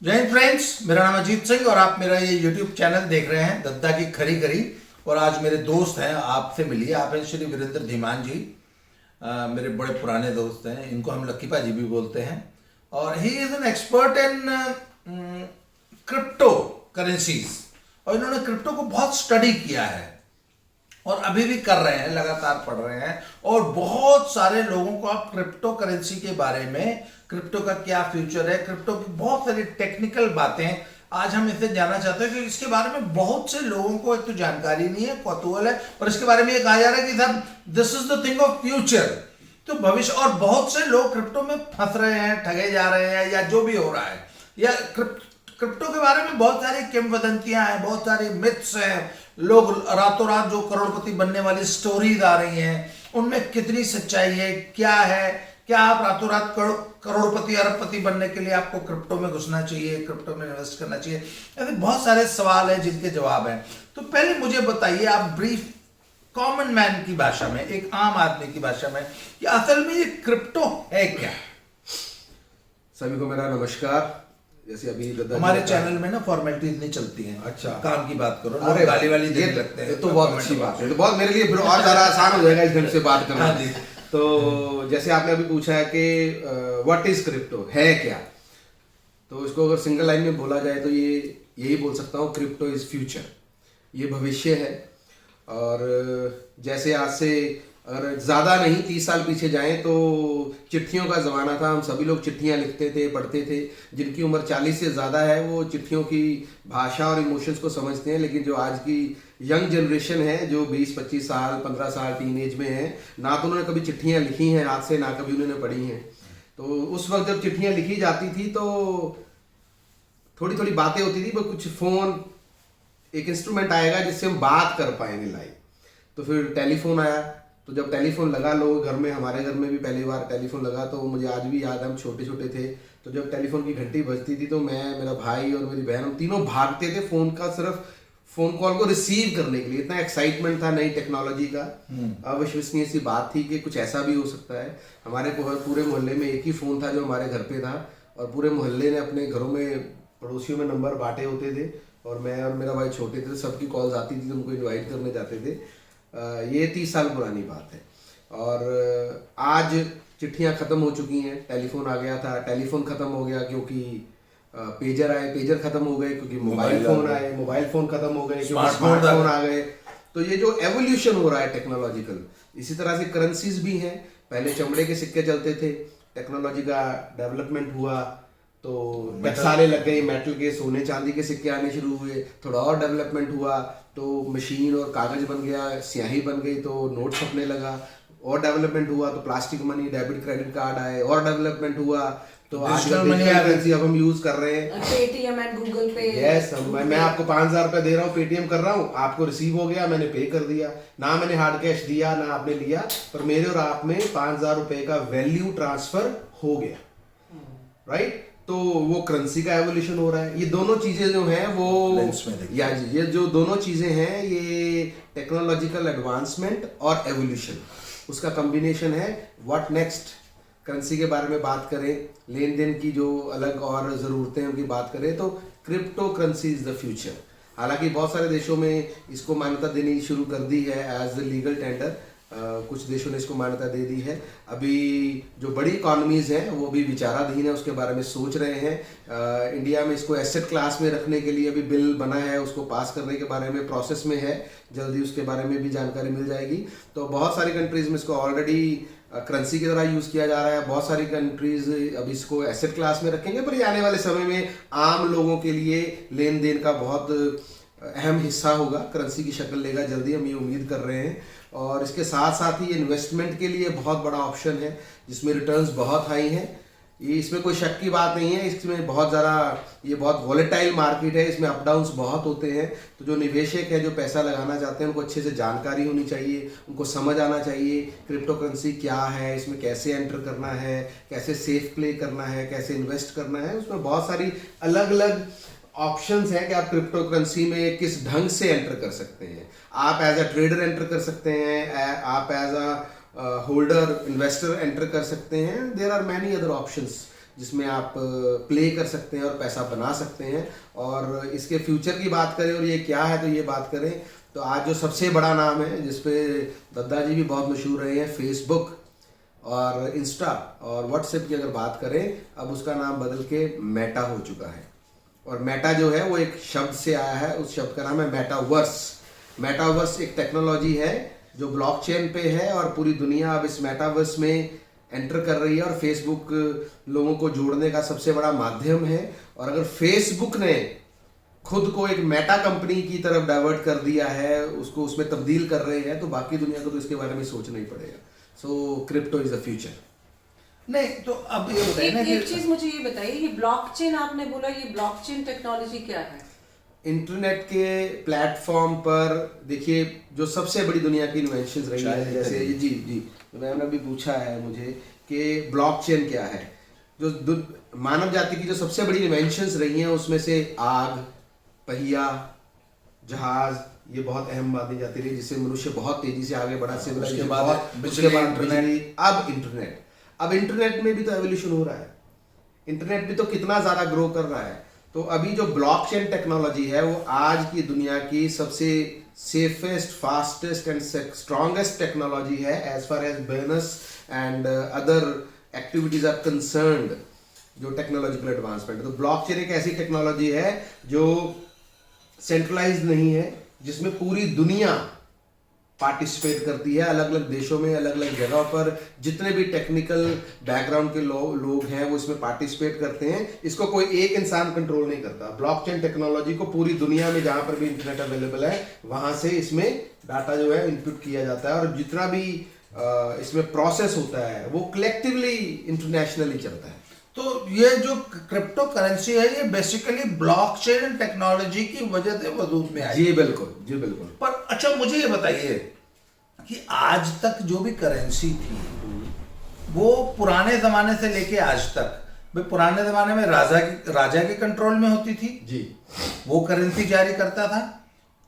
जय हिंद फ्रेंड्स, मेरा नाम अजीत सिंह और आप मेरा ये YouTube चैनल देख रहे हैं दद्दा की खरी खरी। और आज मेरे दोस्त हैं, आपसे मिलिए। आप हैं श्री वीरेंद्र धीमान जी। मेरे बड़े पुराने दोस्त हैं, इनको हम लक्की पाजी भी बोलते हैं। और he is an expert in crypto currencies, और इन्होंने क्रिप्टो को बहुत स्टडी किया है और अभी भी कर रहे हैं, लगातार पढ़ रहे हैं। और बहुत सारे लोगों को आप क्रिप्टो करेंसी के बारे में, क्रिप्टो का क्या फ्यूचर है, क्रिप्टो की बहुत सारी टेक्निकल बातें आज हम इससे जानना चाहते हैं, क्योंकि इसके बारे में बहुत से लोगों को एक तो जानकारी नहीं है, कौतूहल है, पर इसके बारे में ये कहा जा रहा है कि साहब this is the thing of future, तो भविष्य। और बहुत से लोग क्रिप्टो में फंस रहे हैं, ठगे जा रहे हैं, या जो भी हो रहा है, या क्रिप्टो के बारे में बहुत सारी किंवदंतियां हैं, बहुत सारे मिथ्स हैं। लोग रातों रात जो करोड़पति बनने वाली स्टोरीज आ रही हैं, उनमें कितनी सच्चाई है, क्या है? क्या आप रातों रात करोड़पति अरबपति बनने के लिए आपको क्रिप्टो में घुसना चाहिए, क्रिप्टो में इन्वेस्ट करना चाहिए? ऐसे बहुत सारे सवाल हैं जिनके जवाब हैं। तो पहले मुझे बताइए आप ब्रीफ कॉमन मैन की भाषा में, एक आम आदमी की भाषा में, कि असल में ये क्रिप्टो है क्या? सभी को मेरा नमस्कार। जैसे अभी हमारे चैनल में ना फॉर्मेलिटीज नहीं चलती हैं। अच्छा, काम की बात करो, अरे गाली वाली देने लगते हैं, तो बहुत अच्छी बात है, तो बहुत मेरे लिए फिर और ज्यादा आसान हो जाएगा इस ढंग से बात करना। हाँ जी। तो जैसे आपने अभी पूछा है कि व्हाट इज क्रिप्टो, है क्या, तो इसको अगर सिंगल लाइन में बोला जाए तो ये यही बोल सकता हूँ, क्रिप्टो इज फ्यूचर, ये भविष्य है। और जैसे आज से अगर ज़्यादा नहीं 30 साल पीछे जाएं तो चिट्ठियों का ज़माना था, हम सभी लोग चिट्ठियां लिखते थे, पढ़ते थे। जिनकी उम्र 40 से ज़्यादा है वो चिट्ठियों की भाषा और इमोशंस को समझते हैं, लेकिन जो आज की यंग जनरेशन है, जो 20-25 साल 15 साल टीनेज में है, ना तो उन्होंने कभी चिट्ठियां लिखी हैं हाथ से, ना कभी उन्होंने पढ़ी हैं। तो उस वक्त जब चिट्ठियां लिखी जाती थी तो थोड़ी थोड़ी बातें होती थी, पर कुछ फ़ोन एक इंस्ट्रूमेंट आएगा जिससे हम बात कर पाएंगे लाइव। तो फिर टेलीफोन आया, तो जब टेलीफोन लगा लोग घर में, हमारे घर में भी पहली बार टेलीफोन लगा, तो मुझे आज भी याद है, हम छोटे छोटे थे, तो जब टेलीफोन की घंटी बजती थी तो मैं, मेरा भाई और मेरी बहन, हम तीनों भागते थे फोन का, सिर्फ फोन कॉल को रिसीव करने के लिए। इतना एक्साइटमेंट था नई टेक्नोलॉजी का, अविश्वसनीय सी बात थी कि कुछ ऐसा भी हो सकता है। हमारे पूरे मोहल्ले में एक ही फोन था जो हमारे घर पे था, और पूरे मोहल्ले ने अपने घरों में, पड़ोसियों में नंबर बांटे होते थे, और मैं और मेरा भाई छोटे थे, सबकी कॉल्स आती थी, उनको इन्वाइट करने जाते थे। ये 30 साल पुरानी बात है। और आज चिट्ठियां खत्म हो चुकी हैं, टेलीफोन आ गया था, टेलीफोन खत्म हो गया क्योंकि पेजर आए, पेजर खत्म हो गए क्योंकि मोबाइल फोन आए, मोबाइल फोन खत्म हो गए क्योंकि स्मार्टफोन आ गए। तो ये जो एवोल्यूशन हो रहा है टेक्नोलॉजिकल, इसी तरह से करेंसीज भी हैं। पहले चमड़े के सिक्के चलते थे, टेक्नोलॉजी का डेवलपमेंट हुआ तो टकसाले लग गई, मेटल के, सोने चांदी के सिक्के आने शुरू हुए, थोड़ा और डेवलपमेंट हुआ तो मशीन और कागज बन गया, स्याही बन गई तो नोट छपने लगा, और डेवलपमेंट हुआ तो plastic money, debit credit card आए, और डेवलपमेंट हुआ तो आजकल मनी करेंसी अब हम यूज कर रहे हैं, पेटीएम एंड गूगल पे। यस, मैं आपको 5,000 रुपए दे रहा हूँ, पेटीएम कर रहा हूँ, आपको रिसीव हो गया, मैंने पे कर दिया, ना मैंने हार्ड कैश दिया ना आपने लिया, पर मेरे और आप में 5,000 रुपए का वैल्यू ट्रांसफर हो गया, राइट? तो वो करेंसी का एवोल्यूशन हो रहा है। ये दोनों चीजें जो हैं वो, या ये जो दोनों चीजें हैं, ये टेक्नोलॉजिकल एडवांसमेंट और एवोल्यूशन, उसका कॉम्बिनेशन है। व्हाट नेक्स्ट, करेंसी के बारे में बात करें, लेन देन की जो अलग और ज़रूरतें हैं उनकी बात करें, तो crypto currency is the future. हालांकि बहुत सारे देशों में इसको मान्यता देनी शुरू कर दी है एज द लीगल टेंडर, कुछ देशों ने इसको मान्यता दे दी है। अभी जो बड़ी इकॉनमीज हैं वो भी विचाराधीन है, उसके बारे में सोच रहे हैं। इंडिया में इसको एसेट क्लास में रखने के लिए अभी बिल बना है, उसको पास करने के बारे में प्रोसेस में है, जल्दी उसके बारे में भी जानकारी मिल जाएगी। तो बहुत सारी कंट्रीज में इसको ऑलरेडी करेंसी की तरह यूज किया जा रहा है, बहुत सारी कंट्रीज अब इसको एसेट क्लास में रखेंगे, पर ये आने वाले समय में आम लोगों के लिए लेन देन का बहुत अहम हिस्सा होगा, करेंसी की शक्ल लेगा जल्दी, हम ये उम्मीद कर रहे हैं। और इसके साथ साथ ही इन्वेस्टमेंट के लिए बहुत बड़ा ऑप्शन है, जिसमें रिटर्न्स बहुत हाई हैं, ये इसमें कोई शक की बात नहीं है। इसमें बहुत ज़्यादा, ये बहुत वॉलेटाइल मार्केट है, इसमें अप डाउन्स बहुत होते हैं। तो जो निवेशक है, जो पैसा लगाना चाहते हैं, उनको अच्छे से जानकारी होनी चाहिए, उनको समझ आना चाहिए क्रिप्टो करेंसी क्या है, इसमें कैसे एंटर करना है, कैसे सेफ प्ले करना है, कैसे इन्वेस्ट करना है। उसमें बहुत सारी अलग अलग ऑप्शंस हैं कि आप क्रिप्टो करेंसी में किस ढंग से एंटर कर सकते हैं। आप एज अ ट्रेडर एंटर कर सकते हैं, आप as a holder investor enter कर सकते हैं। There are many other options जिसमें आप प्ले कर सकते हैं और पैसा बना सकते हैं। और इसके फ्यूचर की बात करें और ये क्या है, तो ये बात करें तो आज जो सबसे बड़ा नाम है जिसपे दद्दा जी भी बहुत मशहूर रहे हैं, फेसबुक और इंस्टा और व्हाट्सएप की अगर बात करें, अब उसका नाम बदल के मेटा हो चुका है। और मेटा जो है वो एक शब्द से आया है, उस शब्द का नाम है मेटावर्स। मेटावर्स एक टेक्नोलॉजी है जो ब्लॉकचेन पे है और पूरी दुनिया अब इस मेटावर्स में एंटर कर रही है। और फेसबुक लोगों को जोड़ने का सबसे बड़ा माध्यम है। और अगर फेसबुक ने खुद को एक मेटा कंपनी की तरफ डाइवर्ट कर दिया है, उसको उसमें तब्दील कर रहे हैं, तो बाकी दुनिया को तो इसके बारे में सोचना ही पड़ेगा। So crypto is the future. नहीं तो अब ये बताइए ना एक चीज मुझे ये बताइए, ये ब्लॉकचेन आपने बोला, ये ब्लॉकचेन टेक्नोलॉजी क्या है? इंटरनेट के प्लेटफॉर्म पर देखिए जो सबसे बड़ी दुनिया की इन्वेंशन रही है, जैसे जी जी मैंने अभी पूछा है मुझे कि ब्लॉकचेन क्या है। जो मानव जाति की जो सबसे बड़ी इन्वेंशंस रही हैं उसमें से आग, पहिया, जहाज, ये बहुत अहम मानी जाती रही, जिससे मनुष्य बहुत तेजी से आगे बढ़ा। उसके बाद इंटरनेट, अब इंटरनेट, अब इंटरनेट में भी तो एवोल्यूशन हो रहा है। इंटरनेट भी तो कितना ज्यादा ग्रो कर रहा है। तो अभी जो ब्लॉकचेन टेक्नोलॉजी है वो आज की दुनिया की सबसे safest, fastest and strongest technology है as far as business and other activities are concerned, जो टेक्नोलॉजिकल एडवांसमेंट है। तो ब्लॉकचेन एक ऐसी टेक्नोलॉजी है जो सेंट्रलाइज नहीं है, जिसमें पूरी दुनिया पार्टिसिपेट करती है। अलग अलग देशों में, अलग अलग जगहों पर जितने भी टेक्निकल बैकग्राउंड के लोग हैं वो इसमें पार्टिसिपेट करते हैं। इसको कोई एक इंसान कंट्रोल नहीं करता। ब्लॉकचेन टेक्नोलॉजी को पूरी दुनिया में जहां पर भी इंटरनेट अवेलेबल है वहां से इसमें डाटा जो है इनपुट किया जाता है, और जितना भी इसमें प्रोसेस होता है वो कलेक्टिवली इंटरनेशनली चलता है। तो ये जो क्रिप्टो करेंसी है ये बेसिकली ब्लॉकचेन टेक्नोलॉजी की वजह से वजूद में आई। जी बिल्कुल, जी बिल्कुल। पर अच्छा मुझे ये बताइए कि आज तक जो भी करेंसी थी वो पुराने जमाने से लेके आज तक, भाई पुराने जमाने में राजा के कंट्रोल में होती थी जी, वो करेंसी जारी करता था।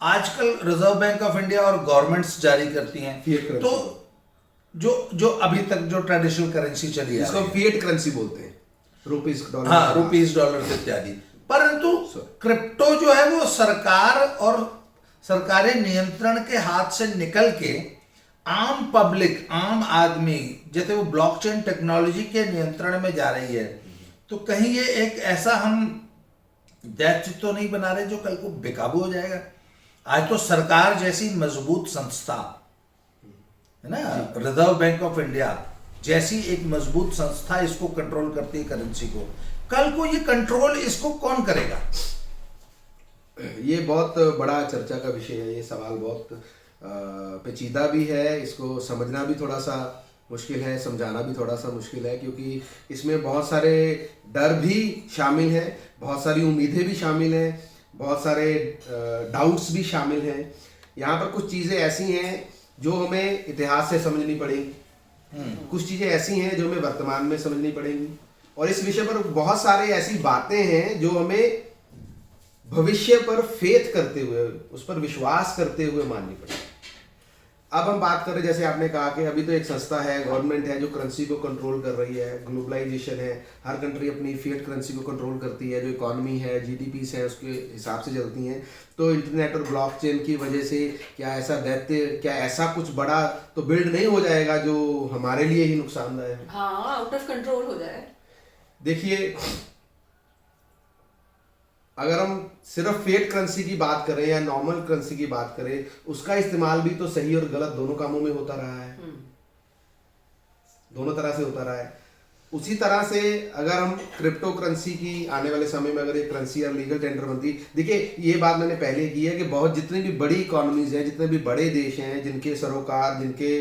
आजकल रिजर्व बैंक ऑफ इंडिया और गवर्नमेंट्स जारी करती हैं। तो जो अभी तक जो ट्रेडिशनल करेंसी चली है इसको फिएट करेंसी बोलते हैं, रुपीस डॉलर, हाँ रुपीस डॉलर इत्यादि। परंतु क्रिप्टो जो है वो सरकार और सरकारी नियंत्रण के हाथ से निकल के आम पब्लिक, आम आदमी, जैसे वो ब्लॉकचेन टेक्नोलॉजी के नियंत्रण में जा रही है। तो कहीं ये एक ऐसा हम दैत्य तो नहीं बना रहे जो कल को बेकाबू हो जाएगा? आज तो सरकार जैसी मजबूत संस्था है ना, रिजर्व बैंक ऑफ इंडिया जैसी एक मजबूत संस्था इसको कंट्रोल करती है करेंसी को। कल को ये कंट्रोल इसको कौन करेगा? ये बहुत बड़ा चर्चा का विषय है। ये सवाल बहुत पेचीदा भी है, इसको समझना भी थोड़ा सा मुश्किल है, समझाना भी थोड़ा सा मुश्किल है, क्योंकि इसमें बहुत सारे डर भी शामिल हैं, बहुत सारी उम्मीदें भी शामिल हैं, बहुत सारे डाउट्स भी शामिल हैं। यहाँ पर कुछ चीज़ें ऐसी हैं जो हमें इतिहास से समझनी पड़ेगी, कुछ चीज़ें ऐसी हैं जो हमें वर्तमान में समझनी पड़ेंगी, और इस विषय पर बहुत सारे ऐसी बातें हैं जो हमें भविष्य पर फेथ करते हुए, उस पर विश्वास करते हुए माननी पड़ेगी। अब हम बात करें, जैसे आपने कहा कि अभी तो एक संस्था है, गवर्नमेंट है जो करेंसी को कंट्रोल कर रही है, ग्लोबलाइजेशन है, हर कंट्री अपनी फिएट करेंसी को कंट्रोल करती है, जो इकोनॉमी है, जीडीपीस है, उसके हिसाब से चलती हैं। तो इंटरनेट और ब्लॉकचेन की वजह से क्या ऐसा दैत्य, क्या ऐसा कुछ बड़ा तो बिल्ड नहीं हो जाएगा जो हमारे लिए ही नुकसानदायक है? हाँ, आउट ऑफ कंट्रोल हो जाए। देखिए, अगर हम सिर्फ फिएट करेंसी की बात करें या नॉर्मल करेंसी की बात करें, उसका इस्तेमाल भी तो सही और गलत दोनों कामों में होता रहा है, दोनों तरह से होता रहा है। उसी तरह से अगर हम क्रिप्टो करेंसी की आने वाले समय में अगर एक करेंसी और लीगल टेंडर बनती, देखिए ये बात मैंने पहले की है कि बहुत जितनी भी बड़ी इकोनॉमीज हैं, जितने भी बड़े देश हैं, जिनके सरोकार, जिनके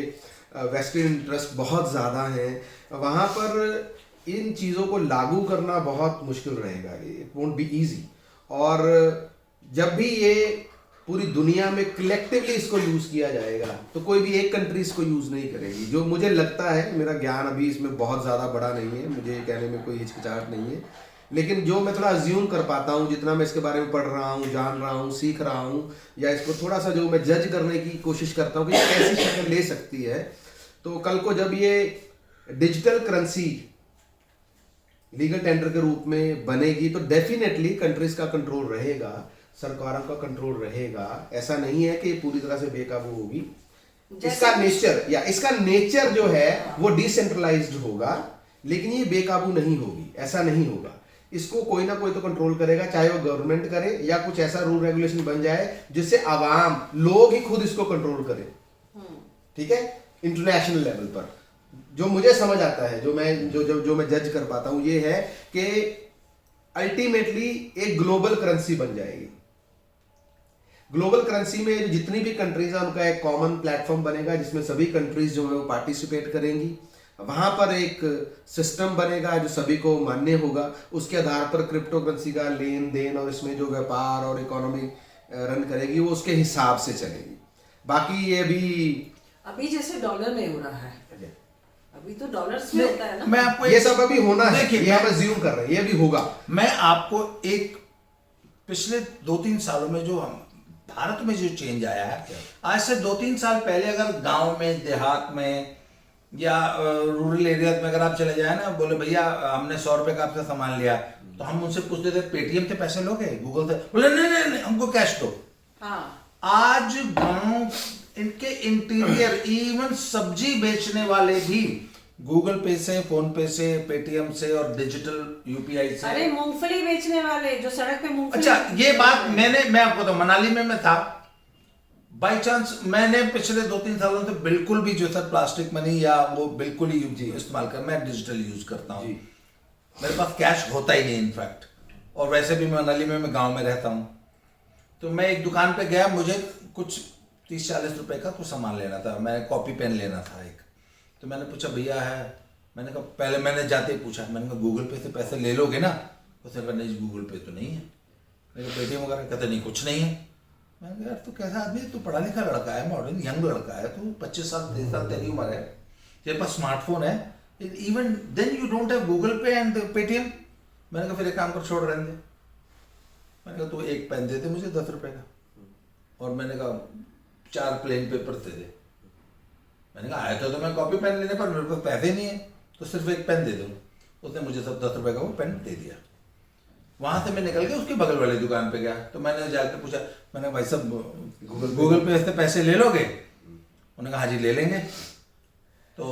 वेस्टेड इंटरेस्ट बहुत ज़्यादा हैं, वहाँ पर इन चीज़ों को लागू करना बहुत मुश्किल रहेगा। It won't be easy. और जब भी ये पूरी दुनिया में कलेक्टिवली इसको यूज़ किया जाएगा तो कोई भी एक कंट्री इसको यूज़ नहीं करेगी। जो मुझे लगता है, मेरा ज्ञान अभी इसमें बहुत ज़्यादा बड़ा नहीं है, मुझे कहने में कोई हिचकिचाहट नहीं है, लेकिन जो मैं थोड़ा अज्यूम कर पाता हूँ, जितना मैं इसके बारे में पढ़ रहा हूँ, जान रहा हूँ, सीख रहा हूँ, या इसको थोड़ा सा जो मैं जज करने की कोशिश करता हूँ कि ये कैसी शक्ल ले सकती है, तो कल को जब ये डिजिटल करेंसी लीगल टेंडर के रूप में बनेगी तो डेफिनेटली कंट्रीज का कंट्रोल रहेगा, सरकारों का कंट्रोल रहेगा। ऐसा नहीं है कि पूरी तरह से बेकाबू होगी। इसका नेचर जो है वो डिसेंट्रलाइज्ड होगा, लेकिन ये बेकाबू नहीं होगी, ऐसा नहीं होगा। इसको कोई ना कोई तो कंट्रोल करेगा, चाहे वो गवर्नमेंट करे या कुछ ऐसा रूल रेगुलेशन बन जाए जिससे आवाम लोग ही खुद इसको कंट्रोल करें। ठीक है, इंटरनेशनल लेवल पर जो मुझे समझ आता है, जो मैं जज कर पाता हूं, ये है कि अल्टीमेटली एक ग्लोबल करेंसी बन जाएगी। ग्लोबल करेंसी में जितनी भी कंट्रीज है उनका एक कॉमन प्लेटफॉर्म बनेगा जिसमें सभी कंट्रीज जो है वो पार्टिसिपेट करेंगी। वहां पर एक सिस्टम बनेगा जो सभी को मान्य होगा। उसके आधार पर क्रिप्टो करेंसी का लेन देन और इसमें जो व्यापार और इकोनॉमी रन करेगी वो उसके हिसाब से चलेगी। बाकी ये भी अभी जैसे डॉलर में हो रहा है, अभी तो डॉलर्स में होता है ना। मैं आपको ये सब अभी होना है, देखिए, ये हम अज्यूम कर रहे हैं, ये भी होगा। मैं आपको एक पिछले 2-3 सालों में जो हम भारत में जो चेंज आया है, आज से 2-3 साल पहले अगर गांव में, देहात में या रूरल एरियाज में अगर आप चले जाए ना, बोले भैया हमने 100 रुपए का आपसे सामान लिया, तो हम उनसे पूछते थे पेटीएम से पैसे लोगे, गूगल से? बोले नहीं हमको कैश दो। हाँ। आज गांव इनके इंटीरियर इवन सब्जी बेचने वाले भी गूगल पे से, फोन पे से, पेटीएम से और डिजिटल यूपीआई से। अरे मूंगफली बेचने वाले जो सड़क पे मूंगफली। अच्छा, ये बात मैं आपको तो मनाली में मैं था, बाई चांस मैंने पिछले 2-3 सालों से बिल्कुल भी जो था प्लास्टिक मनी या वो बिल्कुल ही इस्तेमाल कर, मैं डिजिटल यूज करता हूँ। मेरे पास कैश होता ही नहीं इनफैक्ट, और वैसे भी मनाली में मैं गांव में रहता हूँ। तो मैं एक दुकान पे गया, मुझे कुछ 30-40 रुपए का कुछ सामान लेना था, मैं कॉपी पेन लेना था एक। तो मैंने पूछा भैया है, मैंने कहा, पहले मैंने जाते ही पूछा, मैंने कहा गूगल पे से पैसे ले लोगे ना? उसने कहा नहीं गूगल पे तो नहीं है। मैंने कहा पेटीएम वगैरह? कहते नहीं कुछ नहीं है। मैंने कहा यार तू कैसा आदमी है, तू पढ़ा लिखा लड़का है, मॉडर्न यंग लड़का है, तू 25 साल 23 साल तेरी उम्र है, तेरे पास स्मार्टफोन है, even then you don't have Google Pay and Paytm. मैंने कहा फिर एक काम कर, छोड़ रहने दे। मैंने कहा तू एक पेन दे दे मुझे 10 रुपए का, और मैंने कहा 4 प्लेन पेपर दे दे। मैंने कहा आया तो मैं कॉपी पेन लेने पर, मेरे पास पैसे नहीं है, तो सिर्फ एक पेन दे दो। उसने मुझे सब 10 रुपए का वो पेन दे दिया। वहां से मैं निकल के उसकी बगल वाली दुकान पे गया, तो मैंने जाकर पूछा, मैंने भाई साहब गूगल पे से पैसे ले लोगे? उन्होंने कहा हाँ जी ले लेंगे। तो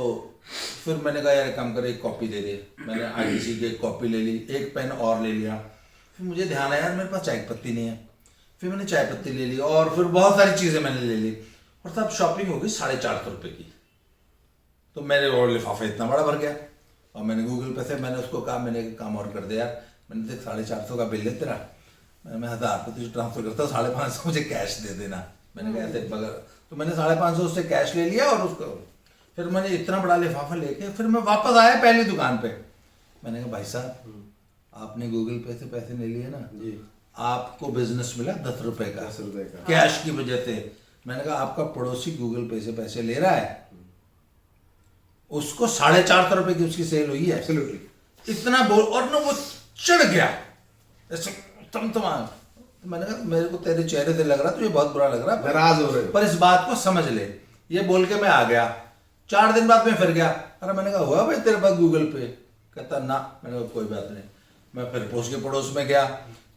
फिर मैंने कहा यार काम कर, एक कॉपी दे दे। मैंने आईटीसी की एक कॉपी ले ली, एक पेन और ले लिया। फिर मुझे ध्यान आया यार मेरे पास चाय पत्ती नहीं है, फिर मैंने चाय पत्ती ले ली, और फिर बहुत सारी चीजें मैंने ले ली, और तब शॉपिंग हो गई 450 रुपए की। तो मेरे और लिफाफा इतना बड़ा भर गया, और मैंने गूगल पे से मैंने उसको कहा, मैंने एक काम और कर दे यार, मैंने देख 450 का बिल है तेरा, मैं 1000 रुपये तुझे ट्रांसफर करता हूँ, 550 मुझे कैश दे देना। मैंने कहा ऐसे बगैर, तो मैंने 550 उससे कैश ले लिया, और उसको फिर मैंने इतना बड़ा लिफाफा लेके फिर मैं वापस आया पहली दुकान पे। मैंने कहा भाई साहब आपने गूगल पे से पैसे ले लिए ना जी, आपको बिजनेस मिला 10 रुपए का, 10 रुपए का कैश की वजह से। मैंने कहा आपका पड़ोसी गूगल पे से पैसे ले रहा है, उसको 450 रुपए की उसकी सेल हुई है। एब्सोल्युटली। इतना बोल, और ना वो चढ़ गया ऐसे तमतमाम। मैंने कहा मेरे को तेरे चेहरे से लग रहा तुझे बहुत बुरा लग रहा, नाराज हो रहे हो, पर इस बात को समझ ले। ये बोल के मैं आ गया। 4 दिन बाद मैं फिर गया, अरे मैंने कहा हुआ भाई तेरे पास गूगल पे? कहता ना। मैंने कहा कोई बात नहीं। मैं फिर पोस्ट के पड़ोस में गया,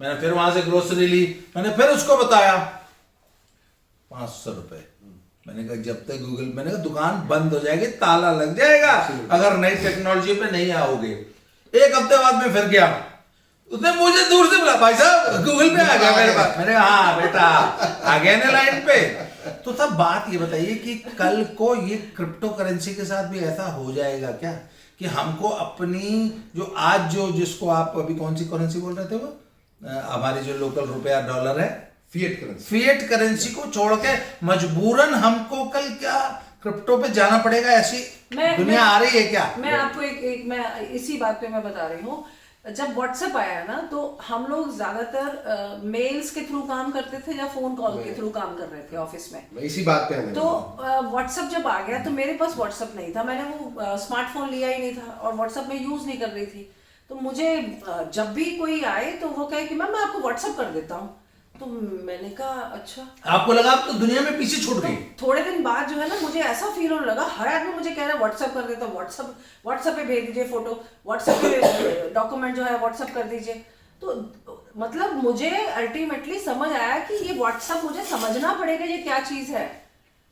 मैंने फिर वहां से ग्रोसरी ली, मैंने फिर उसको बताया 500 रुपए। मैंने कहा जब तक गूगल, मैंने कहा दुकान बंद हो जाएगी, ताला लग जाएगा अगर नई टेक्नोलॉजी पे नहीं आओगे। 1 हफ्ते बाद मैं फिर गया, उसने मुझे दूर से बोला भाई साहब गूगल पे आ गया मेरे पास। मैंने कहा हाँ बेटा आ गया ना लाइन पे। तो सब बात ये बताइए कि कल को ये क्रिप्टो करेंसी के साथ भी ऐसा हो जाएगा क्या कि हमको अपनी जो आज जो जिसको आप अभी कौन सी करेंसी बोल रहे थे, वो हमारी जो लोकल रुपया डॉलर है, फिएट करेंसी को छोड़ के मजबूरन हमको कल क्या क्रिप्टो पे जाना पड़ेगा? ऐसी दुनिया आ रही है क्या? मैं आपको एक मैं इसी बात पे मैं बता रही हूँ। जब व्हाट्सएप आया ना, तो हम लोग ज्यादातर मेल्स के थ्रू काम करते थे या फोन कॉल के थ्रू काम कर रहे थे ऑफिस में। इसी बात पे तो व्हाट्सएप जब आ गया तो मेरे पास व्हाट्सएप नहीं था, मैंने वो स्मार्टफोन लिया ही नहीं था और व्हाट्सएप में यूज नहीं कर रही थी। तो मुझे जब भी कोई आए तो वो कहे कि मैम मैं आपको व्हाट्सएप कर देता हूँ। तो मैंने कहा अच्छा। आपको लगा आप तो दुनिया में पीछे छूट गई। थोड़े दिन बाद जो है ना मुझे ऐसा फील होने लगा, हर आदमी मुझे कह रहा है व्हाट्सएप कर देता, व्हाट्सएप पे भेज दीजिए फोटो, व्हाट्सएप पे डॉक्यूमेंट जो है व्हाट्सएप कर दीजिए। तो मतलब मुझे अल्टीमेटली समझ आया कि ये व्हाट्सएप मुझे समझना पड़ेगा ये क्या चीज है,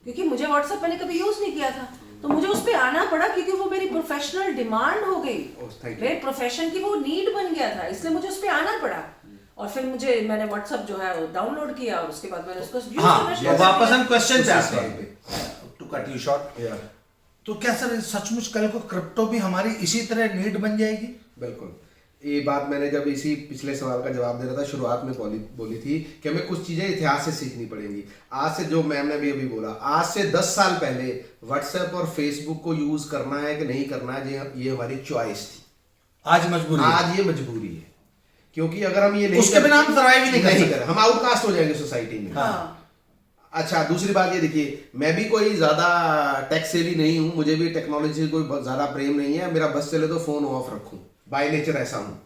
क्योंकि मुझे व्हाट्सएप मैंने कभी यूज नहीं किया था। तो मुझे उस पर आना पड़ा क्योंकि वो मेरी प्रोफेशनल डिमांड हो गई, मेरे प्रोफेशन की वो नीड बन गया था, इसलिए मुझे उस पर आना पड़ा। और फिर मैंने व्हाट्सएप जो है डाउनलोड किया और उसके बाद मैंने उसको यूज करना शुरू कर वापस दिया। हम क्वेश्चन पे आते हैं, टू कट यू शॉर्ट। तो क्या सर सचमुच कल को क्रिप्टो भी हमारी इसी तरह नीड बन जाएगी? बिल्कुल, ये बात मैंने जब इसी पिछले सवाल का जवाब दे रहा था शुरुआत में बोली थी कि हमें कुछ चीजें इतिहास से सीखनी पड़ेंगी। आज से जो मैम ने भी अभी बोला, आज से 10 साल पहले व्हाट्सएप और फेसबुक को यूज करना है कि नहीं करना है, ये हमारी चॉइस थी। आज मजबूरी है। आज ये मजबूरी है, क्योंकि अगर हम ये नहीं उसके बिना हम सर्वाइव ही नहीं कर सकते। हम आउटकास्ट हो जाएंगे सोसाइटी में। हाँ। अच्छा, दूसरी बात ये देखिए, मैं भी कोई ज्यादा टेक सेवी नहीं हूँ, मुझे भी टेक्नोलॉजी से कोई बहुत ज्यादा प्रेम नहीं है। मेरा बस चले तो फोन ऑफ रखूं, बाय नेचर ऐसा हूँ।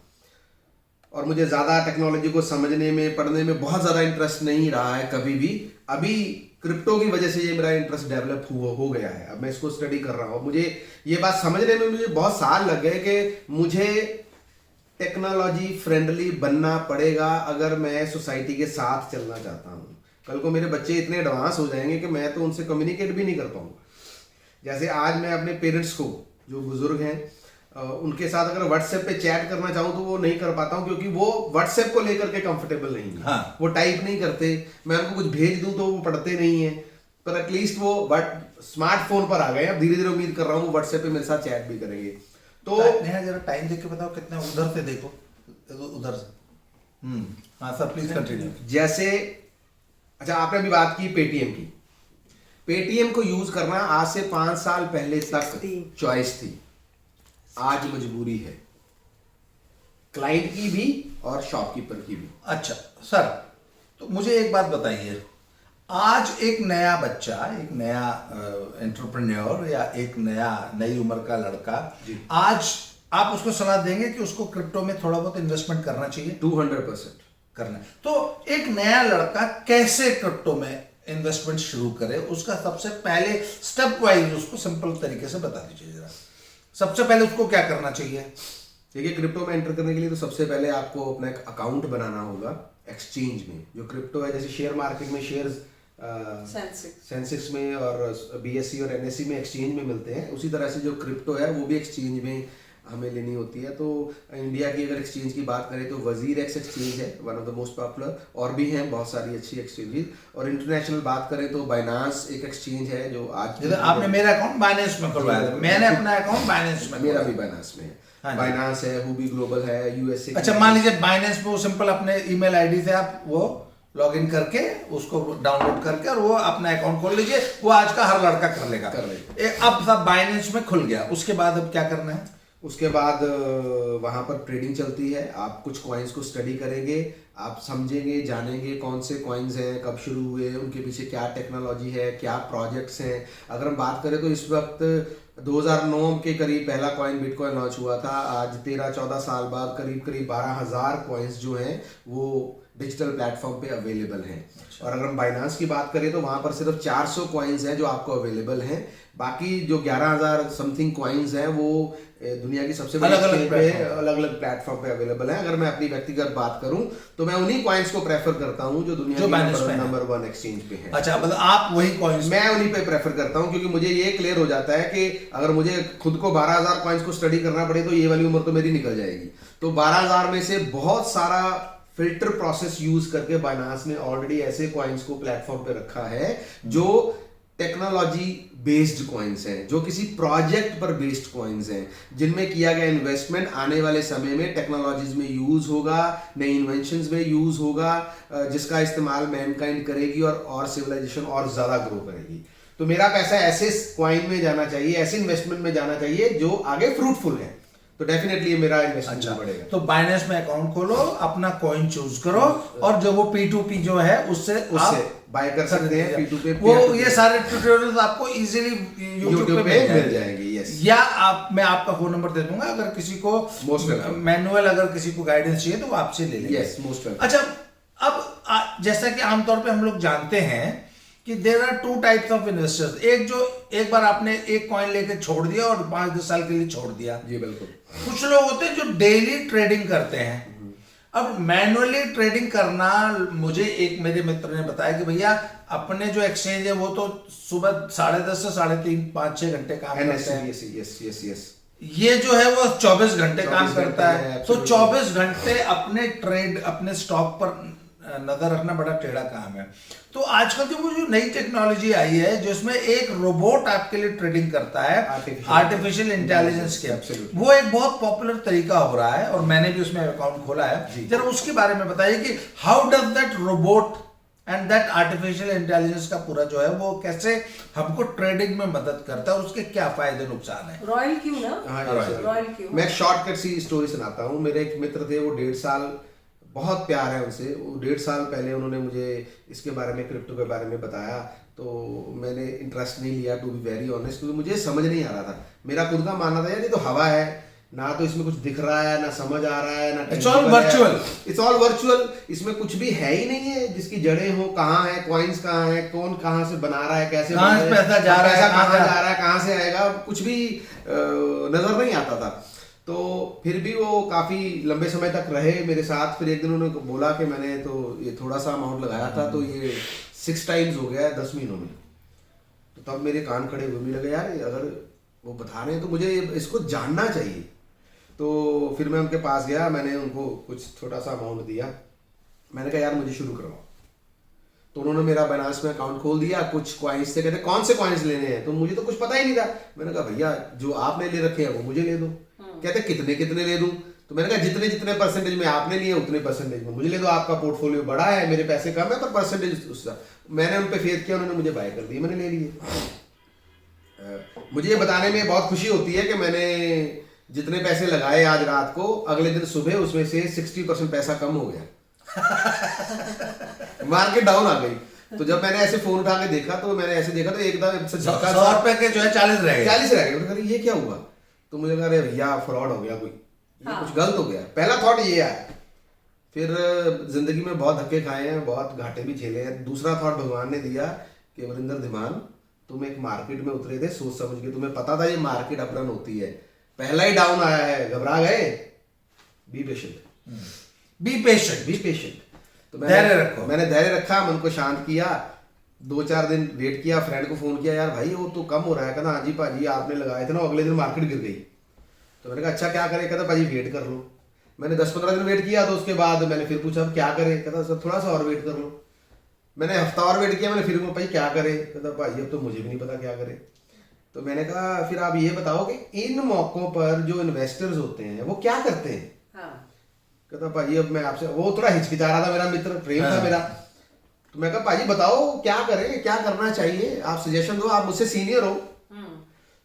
और मुझे ज्यादा टेक्नोलॉजी को समझने में, पढ़ने में बहुत ज्यादा इंटरेस्ट नहीं रहा है कभी भी। अभी क्रिप्टो की वजह से ये मेरा इंटरेस्ट डेवलप हो गया है। अब मैं इसको स्टडी कर रहा हूँ। मुझे ये बात समझने में मुझे बहुत साल लग गए कि मुझे टेक्नोलॉजी फ्रेंडली बनना पड़ेगा अगर मैं सोसाइटी के साथ चलना चाहता हूँ। कल को मेरे बच्चे इतने एडवांस हो जाएंगे कि मैं तो उनसे कम्युनिकेट भी नहीं कर पाऊंगा। जैसे आज मैं अपने पेरेंट्स को, जो बुजुर्ग हैं, उनके साथ अगर व्हाट्सएप पे चैट करना चाहूँ तो वो नहीं कर पाता हूँ, क्योंकि वो व्हाट्सएप को लेकर के कंफर्टेबल नहीं है। हाँ। वो टाइप नहीं करते, मैं उनको कुछ भेज दूं तो वो पढ़ते नहीं है। पर एटलीस्ट वो स्मार्टफोन पर आ गए। अब धीरे धीरे उम्मीद कर रहा हूँ व्हाट्सएप पे मेरे साथ चैट भी करेंगे। तो जरा टाइम देख के बताओ कितना, उधर से देखो, उधर से। हाँ सर, प्लीज कंटिन्यू। जैसे अच्छा, आपने अभी बात की पेटीएम की। पेटीएम को यूज करना आज से 5 साल पहले तक चॉइस थी, आज मजबूरी है, क्लाइंट की भी और शॉपकीपर की भी। अच्छा सर, तो मुझे एक बात बताइए, आज एक नया बच्चा, एक नया एंटरप्रेन्योर या एक नई उम्र का लड़का, आज आप उसको सलाह देंगे कि उसको क्रिप्टो में थोड़ा बहुत इन्वेस्टमेंट करना चाहिए? 200% करना है। तो एक नया लड़का कैसे क्रिप्टो में इन्वेस्टमेंट शुरू करे, उसका सबसे पहले स्टेप वाइज उसको सिंपल तरीके से बता दीजिए जरा। सबसे पहले उसको क्या करना चाहिए? देखिए, क्रिप्टो में एंटर करने के लिए तो सबसे पहले आपको अपना एक अकाउंट बनाना होगा एक्सचेंज में। जो क्रिप्टो है, जैसे शेयर मार्केट में शेयर्स सेंसेक्स में और बीएससी और एनएससी में एक्सचेंज में मिलते हैं, उसी तरह से जो क्रिप्टो है वो भी एक्सचेंज में हमें लेनी होती है। तो इंडिया की अगर एक्सचेंज की बात करें तो वजीर एक्स एक्सचेंज है, one of the most popular, और भी हैं बहुत सारी अच्छी एक्सचेंजेस। और इंटरनेशनल बात करें तो बाइनांस एक एक्सचेंज है जो आज, आपने मेरा अकाउंट बाइनेंस में खुलवाया था, मैंने अपना अकाउंट बाइनेंस में, मेरा भी बाइनांस में है। बाइनांस है, हुबी ग्लोबल है, यूएसए। अच्छा, मान लीजिए बाइनेंस पे वो सिंपल अपने ईमेल आईडी से आप वो लॉग इन करके उसको डाउनलोड करके और वो अपना अकाउंट खोल लीजिए। वो आज का हर लड़का कर लेगा। अब सब बाइनेंस में खुल गया, उसके बाद अब क्या करना है? उसके बाद वहाँ पर ट्रेडिंग चलती है। आप कुछ कॉइन्स को स्टडी करेंगे, आप समझेंगे, जानेंगे कौन से कॉइन्स हैं, कब शुरू हुए, उनके पीछे क्या टेक्नोलॉजी है, क्या प्रोजेक्ट्स हैं। अगर हम बात करें तो इस वक्त 2009 के करीब पहला कॉइन बिटकॉइन लॉन्च हुआ था। आज 13-14 साल बाद करीब 12,000 कॉइन्स जो हैं वो डिजिटल प्लेटफॉर्म पे अवेलेबल हैं। और अगर हम बाइनांस की बात करें तो वहाँ पर सिर्फ 400 कॉइन्स हैं जो आपको अवेलेबल हैं। बाकी जो 11,000 समथिंग कॉइन्स हैं वो दुनिया की सबसे बड़ी अलग-अलग प्लेटफॉर्म पे अवेलेबल है। अगर मैं अपनी व्यक्तिगत बात करूं तो मैं उन्हीं कॉइन्स को प्रेफर करता हूं जो दुनिया की नंबर 1 एक्सचेंज पे है। अच्छा, मतलब आप वही कॉइन्स? मैं उन्हीं पे प्रेफर करता हूं, क्योंकि मुझे ये क्लियर हो जाता है कि अगर मुझे खुद को 12,000 कॉइन्स को स्टडी करना पड़े तो ये वाली उम्र तो मेरी निकल जाएगी। तो 12,000 में से बहुत सारा फिल्टर प्रोसेस यूज करके बाइनांस ने ऑलरेडी ऐसे कॉइन्स को प्लेटफॉर्म पे रखा है जो टेक्नोलॉजी बेस्ड कॉइन्स हैं, जो किसी प्रोजेक्ट पर बेस्ड कॉइन्स हैं, जिनमें किया गया इन्वेस्टमेंट आने वाले समय में टेक्नोलॉजीज में यूज होगा, नई इन्वेंशंस में यूज होगा, जिसका इस्तेमाल मैनकाइंड करेगी और सिविलाइजेशन और ज्यादा ग्रो करेगी। तो मेरा पैसा ऐसे कॉइन में जाना चाहिए, ऐसे इन्वेस्टमेंट में जाना चाहिए जो आगे फ्रूटफुल है। तो डेफिनेटली मेरा इन्वेस्टमेंट बढ़ेगा। तो बाइनेंस में अकाउंट खोलो, अपना कॉइन चूज करो और जो वो P2P जो है उससे बाय कर सकते हैं। P2P वो ये सारे ट्यूटोरियल्स आपको इजीली YouTube पे मिल जाएंगे। यस, या मैं आपका फोन नंबर दे दूंगा, अगर किसी को मैनुअल, अगर किसी को गाइडेंस चाहिए तो वो आपसे ले लेंगे। Yes, most welcome. अच्छा, अब जैसा कि आमतौर पे हम लोग जानते हैं कि there are 2 types of investors. एक बार आपने एक कॉइन लेके छोड़ दिया और 5-10 साल के लिए छोड़ दिया। जी बिल्कुल। कुछ लोग होते हैं जो डेली ट्रेडिंग करते हैं। अब मैनुअली ट्रेडिंग करना, मुझे एक मेरे मित्र ने बताया कि भैया अपने जो एक्सचेंज है वो तो सुबह 10:30 से 3:30 5-6 घंटे काम करते हैं। यस। ये जो है वो 24 घंटे काम 24 करता घंटे है। है, तो absolutely। 24 घंटे अपने ट्रेड, अपने स्टॉक पर नजर रखना बड़ा टेढ़ा काम है। तो आजकल जो वो जो नई टेक्नोलॉजी आई है जिसमें एक रोबोट आपके लिए ट्रेडिंग करता है आर्टिफिशियल इंटेलिजेंस के, Absolutely। वो एक बहुत पॉपुलर तरीका हो रहा है और मैंने भी उसमें अकाउंट खोला है। जरा उसके बारे में बताइए कि how does that robot and that artificial intelligence का पूरा जो है वो कैसे हमको ट्रेडिंग में मदद करता है और उसके क्या फायदे नुकसान है। रॉयल क्यू ना, हाँ, रॉयल क्यू। मैं एक शॉर्टकट सी स्टोरी सुनाता हूँ। मेरे एक मित्र थे, वो 1.5 साल, बहुत प्यार है उनसे, वो 1.5 साल पहले उन्होंने मुझे इसके बारे में, क्रिप्टो के बारे में बताया। तो मैंने इंटरेस्ट नहीं लिया, टू बी वेरी ऑनेस्ट, क्योंकि मुझे समझ नहीं आ रहा था। मेरा खुद का मानना था यार ये तो हवा है, ना तो इसमें कुछ दिख रहा है, ना समझ आ रहा है, ना it's all virtual, it's all virtual. इसमें कुछ भी है ही नहीं है जिसकी जड़ें हो, कहाँ है कॉइन्स, कहाँ है, कौन कहाँ से बना रहा है, कैसे कहाँ से पैसा जा रहा है, कहाँ जा रहा है, कहाँ से आएगा, कुछ भी नजर नहीं आता था। तो फिर भी वो काफी लंबे समय तक रहे मेरे साथ। फिर एक दिन उन्होंने बोला कि मैंने तो ये थोड़ा सा अमाउंट लगाया था, तो ये 6 टाइम्स हो गया है 10 महीनों में। तो तब मेरे कान खड़े हुए, मुझे लगा यार अगर वो बता रहे हैं तो मुझे इसको जानना चाहिए। तो फिर मैं उनके पास गया, मैंने उनको कुछ छोटा सा अमाउंट दिया, मैंने कहा यार मुझे शुरू करवाओ। तो उन्होंने मेरा बाइनेंस में अकाउंट खोल दिया, कुछ कॉइन्स थे, कहते कौन से कॉइन्स लेने हैं, तो मुझे तो कुछ पता ही नहीं था। मैंने कहा भैया जो आपने ले रखे हैं वो मुझे ले दो। कहते कितने कितने ले दूं, तो मैंने कहा जितने जितने परसेंटेज में आपने लिए उतने परसेंटेज में मुझे ले दो। आपका पोर्टफोलियो बड़ा है, मेरे पैसे कम है, पर परसेंटेज उसका। मैंने उन पे फेथ किया, उन्होंने मुझे बाय कर दिए, मैंने ले लिए। मुझे ये बताने में बहुत खुशी होती है कि मैंने जितने पैसे लगाए आज रात को, अगले दिन सुबह उसमें से 60% पैसा कम हो गया। मार्केट डाउन आ गई। तो जब मैंने ऐसे फोन उठा के देखा, तो मैंने ऐसे देखा तो एकदम 100 रुपए के जो है 40 रह गए। 40 रह गए। ये क्या हुआ? तो मुझे कहा अरे भैया फ्रॉड हो गया, कोई ये कुछ गलत हो गया। पहला थॉट ये आया। फिर जिंदगी में बहुत धक्के खाए हैं, बहुत घाटे भी झेले हैं। दूसरा थॉट भगवान ने दिया कि वरिंदर धीमान, तुम एक मार्केट में उतरे थे सोच समझ के, तुम्हें पता था ये मार्केट अप डाउन होती है, पहला ही डाउन आया है, घबरा गए, be patient, be patient, be patient. तो धैर्य रखो। मैंने धैर्य रखा, मन को शांत किया, 2-4 दिन वेट किया, फ्रेंड को फोन किया, यार भाई वो तो कम हो रहा है। कहना हाँ जी भाजी आपने लगाए थे ना, अगले दिन मार्केट गिर गई। तो मैंने कहा अच्छा क्या करें? कहता भाजी वेट कर लो। मैंने 10-15 दिन वेट किया, तो उसके बाद मैंने फिर पूछा अब क्या करें? कहता सर थोड़ा सा और वेट कर लो। मैंने हफ्ता और वेट किया, मैंने फिर भाई क्या करें? कहता भाई अब तो मुझे भी नहीं पता क्या करें। तो मैंने कहा फिर आप ये बताओ कि इन मौकों पर जो इन्वेस्टर्स होते हैं वो क्या करते हैं? कहता भाई अब मैं आपसे, वो थोड़ा हिचकिचा रहा था, मेरा मित्र प्रेम था मेरा। तो मैं कहा भाजी बताओ क्या करें, क्या करना चाहिए, आप सजेशन दो, आप मुझसे सीनियर हो।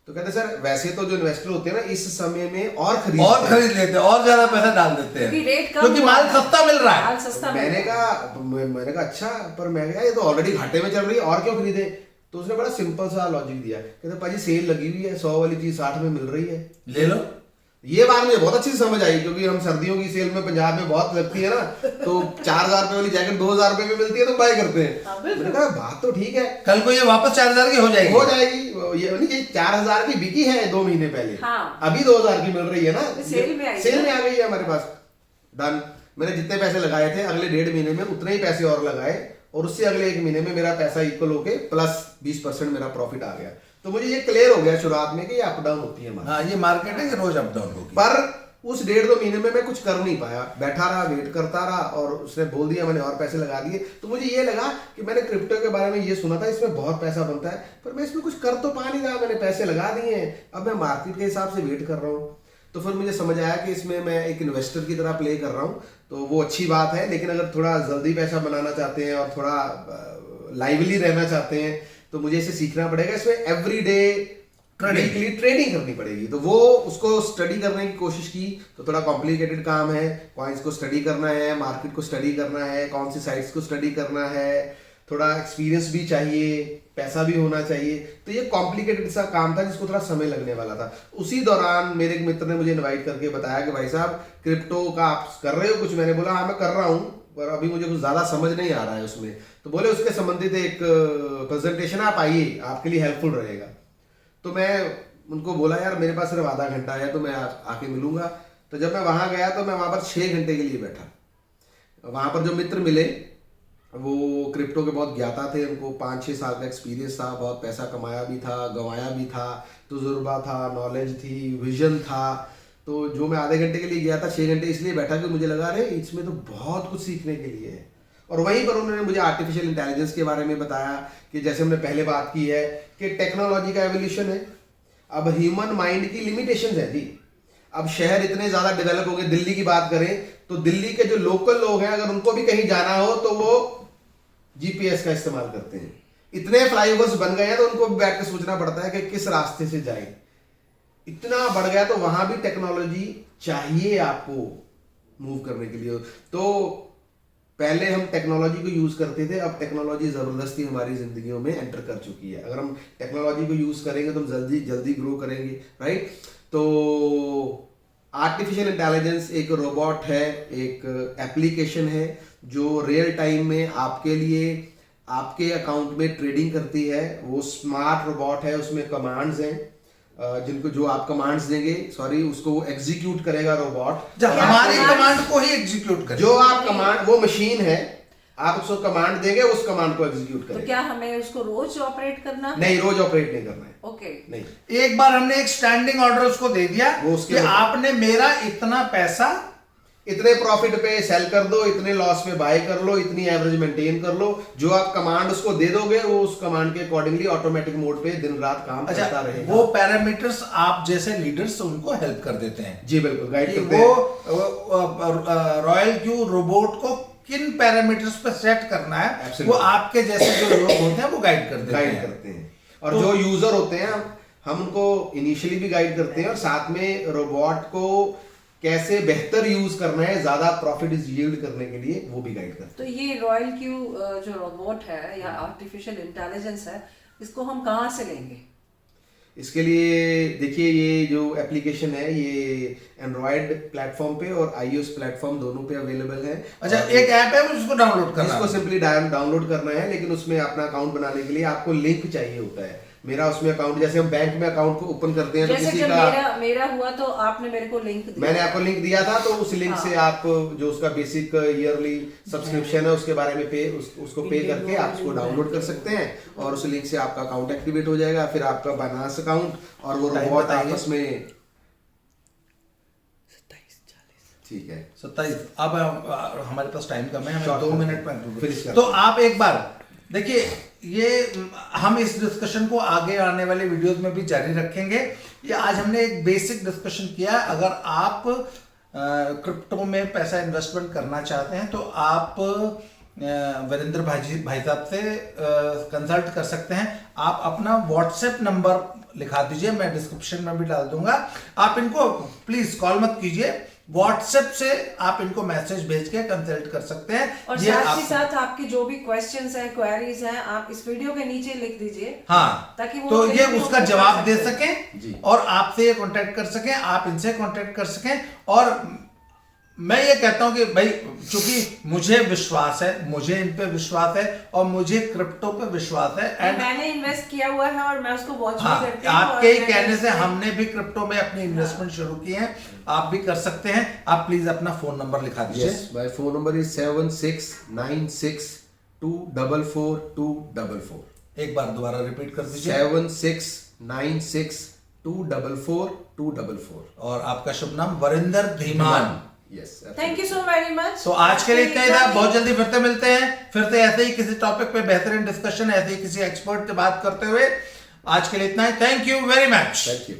तो कहते सर वैसे तो जो इन्वेस्टर होते हैं ना इस समय में और खरीद लेते हैं और ज्यादा पैसा डाल देते हैं क्योंकि माल सस्ता मिल रहा है। मैंने कहा अच्छा, पर मैं कहा ये तो ऑलरेडी घाटे में चल रही है और क्यों खरीदे? तो उसने बड़ा सिंपल सा लॉजिक दिया, कहते भाजी सेल लगी हुई है, 100 वाली चीज 60 में मिल रही है, ले लो। ये बात मुझे बहुत अच्छी समझ आई, क्योंकि हम सर्दियों की सेल में पंजाब में बहुत लगती है ना, तो 4000 रुपए वाली जैकेट 2000 रुपए में मिलती है तो बाय करते हैं। मैंने कहा बात तो ठीक है, कल को ये वापस 4000 की हो जाएगी। ये नहीं, ये 4000 की बिकी है 2 महीने पहले, हाँ। अभी 2000 की मिल रही है ना, सेल में आ गई है हमारे पास। डन। मैंने जितने पैसे लगाए थे अगले 1.5 महीने में उतने ही पैसे और लगाए, और उससे अगले 1 महीने में मेरा पैसा इक्वल होके प्लस 20% मेरा प्रॉफिट आ गया। तो मुझे ये क्लियर हो गया शुरुआत में कि ये अप डाउन होती है मार्केट। हाँ, ये मार्केट है कि रोज अप डाउन होगी। पर उस 1.5-2 महीने में मैं कुछ कर नहीं पाया, बैठा रहा, वेट करता रहा, और उसने बोल दिया, मैंने और पैसे लगा दिए। तो मुझे ये लगा कि मैंने क्रिप्टो के बारे में ये सुना था, इसमें बहुत पैसा बनता है, पर मैं इसमें कुछ कर तो पा नहीं रहा, मैंने पैसे लगा दिए हैं, अब मैं मार्केट के हिसाब से वेट कर रहा हूँ। तो फिर मुझे समझ आया कि इसमें मैं एक इन्वेस्टर की तरह प्ले कर रहा हूँ, तो वो अच्छी बात है। लेकिन अगर थोड़ा जल्दी पैसा बनाना चाहते हैं और थोड़ा लाइवली रहना चाहते हैं तो मुझे इसे सीखना पड़ेगा। इसमें एवरीडे ट्रेडिंग करनी पड़ेगी। तो वो उसको स्टडी करने की कोशिश की, तो थोड़ा कॉम्प्लिकेटेड काम है, कॉइन्स को स्टडी करना है, मार्केट को स्टडी करना है, कौन सी साइट्स को स्टडी करना है, थोड़ा एक्सपीरियंस भी चाहिए, पैसा भी होना चाहिए। तो ये कॉम्प्लिकेटेड सा काम था जिसको थोड़ा समय लगने वाला था। उसी दौरान मेरे एक मित्र ने मुझे इनवाइट करके बताया कि भाई साहब क्रिप्टो का आप कर रहे हो कुछ? मैंने बोला हाँ मैं कर रहा हूँ, पर अभी मुझे कुछ ज़्यादा समझ नहीं आ रहा है उसमें। तो बोले उसके संबंधित एक प्रेजेंटेशन आप आइए, आपके लिए हेल्पफुल रहेगा। तो मैं उनको बोला यार मेरे पास सिर्फ आधा घंटा है तो मैं आके मिलूंगा। तो जब मैं वहाँ गया तो मैं वहाँ पर 6 घंटे के लिए बैठा। वहाँ पर जो मित्र मिले वो क्रिप्टो के बहुत ज्ञाता थे, उनको 5-6 साल का एक्सपीरियंस था, बहुत पैसा कमाया भी था, गंवाया भी था, तजुर्बा था, नॉलेज थी, विजन था। तो जो मैं आधे घंटे के लिए गया था, 6 घंटे इसलिए बैठा कि मुझे लगा अरे इसमें तो बहुत कुछ सीखने के लिए है। और वहीं पर उन्होंने मुझे आर्टिफिशियल इंटेलिजेंस के बारे में बताया कि जैसे हमने पहले बात की है कि टेक्नोलॉजी का एवोल्यूशन है, अब ह्यूमन माइंड की लिमिटेशन है जी। अब शहर इतने ज्यादा डेवलप हो गए, दिल्ली की बात करें तो दिल्ली के जो लोकल लोग हैं अगर उनको भी कहीं जाना हो तो वो जीपीएस का इस्तेमाल करते हैं। इतने फ्लाईओवर्स बन गए हैं तो उनको भी बैठ के सोचना पड़ता है कि किस रास्ते से जाए। इतना बढ़ गया तो वहां भी टेक्नोलॉजी चाहिए आपको मूव करने के लिए। तो पहले हम टेक्नोलॉजी को यूज करते थे, अब टेक्नोलॉजी जबरदस्ती हमारी जिंदगियों में एंटर कर चुकी है। अगर हम टेक्नोलॉजी को यूज करेंगे तो हम जल्दी जल्दी ग्रो करेंगे, राइट। तो आर्टिफिशियल इंटेलिजेंस एक रोबोट है, एक एप्लीकेशन है जो रियल टाइम में आपके लिए आपके अकाउंट में ट्रेडिंग करती है। वो स्मार्ट रोबोट है, उसमें कमांड्स हैं जिनको जो आप कमांड्स देंगे उसको वो एग्जीक्यूट करेगा रोबोट। जब हमारी कमांड को ही एग्जीक्यूट करेगा। जो आप कमांड, वो मशीन है, आप उसको कमांड देंगे, उस कमांड को एग्जीक्यूट करेगा। तो क्या हमें उसको रोज ऑपरेट करना? नहीं, रोज ऑपरेट नहीं करना है। ओके नहीं, एक बार हमने एक स्टैंडिंग ऑर्डर उसको दे दिया कि आपने मेरा इतना पैसा इतने प्रॉफिट पे सेल कर दो, इतने लॉस पे बाय कर लो, इतनी एवरेज मेंटेन कर लो। जो आप कमांड उसको दे दोगे वो उस कमांड के अकॉर्डिंगली ऑटोमेटिक मोड पे दिन रात काम करता रहेगा। वो पैरामीटर्स आप जैसे लीडर्स उनको हेल्प कर देते हैं। जी बिल्कुल, गाइड करते हैं। वो रॉयल क्यू रोबोट को किन पैरामीटर्स पे सेट करना है वो आपके जैसे जो लोग होते हैं वो गाइड करते हैं। और जो यूजर होते हैं हम उनको इनिशियली भी गाइड करते हैं और साथ में रोबोट को कैसे बेहतर यूज करना है, ज्यादा प्रॉफिट यील्ड करने के लिए वो भी गाइड करते हैं। तो ये रॉयल क्यू जो रोबोट है या आर्टिफिशियल इंटेलिजेंस है, इसको हम कहाँ से लेंगे? इसके लिए देखिए, ये जो एप्लीकेशन है ये एंड्रॉयड प्लेटफॉर्म पे और iOS प्लेटफॉर्म दोनों पे अवेलेबल है। अच्छा, एक ऐप है उसको डाउनलोड करना है, इसको सिंपली डाउनलोड करना है, लेकिन उसमें अपना अकाउंट बनाने के लिए आपको लिंक चाहिए होता है। मेरा उसमें अकाउंट, जैसे हम बैंक में अकाउंट को ओपन करते हैं तो जैसे किसी जब का मेरा हुआ तो आपने मेरे को लिंक दिया, मैंने आपको लिंक दिया था, तो उस लिंक से आप जो उसका बेसिक ईयरली सब्सक्रिप्शन है उसके बारे में उसको पे करके आप उसको डाउनलोड कर सकते हैं और उस लिंक से आपका अकाउंट एक्टिवेट हो जाएगा। फिर आपका बाइनेंस अकाउंट और वो रोबोट आपस में 27 है 27। अब हमारे पास टाइम कम है, हमें Short 2 करते मिनट हैं। में Finish करते तो आप एक बार देखिए, ये हम इस डिस्कशन को आगे आने वाले वीडियोस में भी जारी रखेंगे। ये आज हमने एक बेसिक डिस्कशन किया। अगर आप क्रिप्टो में पैसा इन्वेस्टमेंट करना चाहते हैं तो आप वीरेंद्र भाई साहब से कंसल्ट कर सकते हैं। आप अपना व्हाट्सएप नंबर लिखा दीजिए, मैं डिस्क्रिप्शन में भी डाल दूंगा। आप इनको प्लीज कॉल मत कीजिए, व्हाट्सएप से आप इनको मैसेज भेज के कंसल्ट कर सकते हैं। और साथ ही साथ आपके जो भी क्वेश्चंस हैं, क्वेरीज हैं, आप इस वीडियो के नीचे लिख दीजिए। हाँ, ताकि वो तो ये उसका जवाब दे जी। सकें और आपसे ये कांटेक्ट कर सकें, आप इनसे कांटेक्ट कर सकें। और मैं ये कहता हूं कि भाई, चूंकि मुझे विश्वास है, मुझे इन पे विश्वास है और मुझे क्रिप्टो पे विश्वास है, एंड मैंने इन्वेस्ट किया हुआ है और मैं उसको वॉच हाँ, भी करती हूं। आपके ही कहने से हमने भी क्रिप्टो में अपनी इन्वेस्टमेंट शुरू की है, आप भी कर सकते हैं। आप प्लीज अपना फोन नंबर लिखा दीजिए। My phone number is 7696244244। एक बार दोबारा रिपीट कर दीजिए। 7696244244। और आपका शुभ नाम? Varinder Dhiman. Yes, thank you so very much. तो आज के लिए इतना ही था। बहुत जल्दी फिर से मिलते हैं, फिर से ऐसे ही किसी टॉपिक पे बेहतरीन डिस्कशन, ऐसे ही किसी एक्सपर्ट से बात करते हुए। आज के लिए इतना ही। Thank you very much. Thank you.